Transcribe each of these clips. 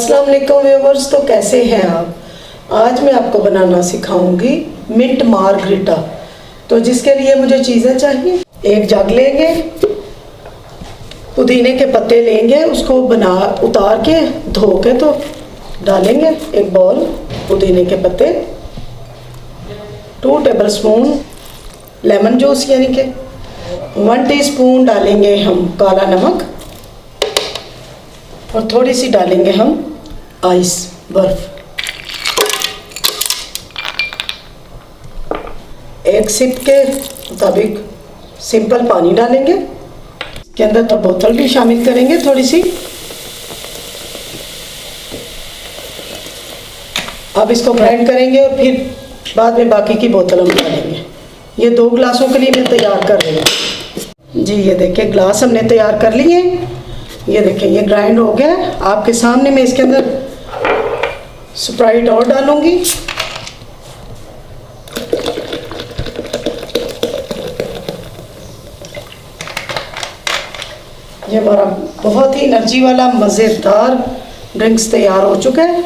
अस्सलाम वालेकुम व्यूअर्स। तो कैसे हैं आप? आज मैं आपको बनाना सिखाऊंगी मिंट मार्गरीटा। तो जिसके लिए मुझे चीज़ें चाहिए, एक जग लेंगे, पुदीने के पत्ते लेंगे, उसको उतार के धो के तो डालेंगे एक बॉल पुदीने के पत्ते, 2 टेबलस्पून लेमन जूस यानी कि 1 टीस्पून डालेंगे हम काला नमक और थोड़ी सी डालेंगे हम आइस बर्फ। 1 सिप के मुताबिक सिंपल पानी डालेंगे, के अंदर तो बोतल भी शामिल करेंगे थोड़ी सी। अब इसको ग्राइंड करेंगे और फिर बाद में बाकी की बोतल हम डालेंगे। ये 2 गिलासों के लिए मैं तैयार कर रही हूँ जी। ये देखिए गिलास हमने तैयार कर लिए। ये देखिए ये ग्राइंड हो गया आपके सामने। मैं इसके अंदर स्प्राइट और डालूंगी। ये हमारा बहुत ही एनर्जी वाला मज़ेदार ड्रिंक्स तैयार हो चुका है।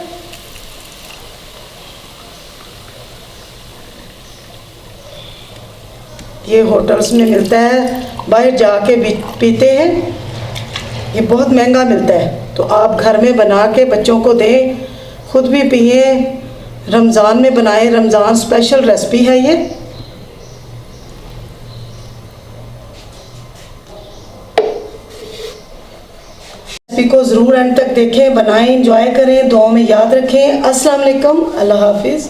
ये होटल्स में मिलता है, बाहर जाके भी पीते हैं, ये बहुत महंगा मिलता है। तो आप घर में बना के बच्चों को दें, खुद भी पिए, रमज़ान में बनाएं। रमज़ान स्पेशल रेसिपी है ये। रेसिपी को ज़रूर एंड तक देखें, बनाएं, एंजॉय करें, दुआओं में याद रखें। अस्सलाम वालेकुम, अल्लाह हाफिज़।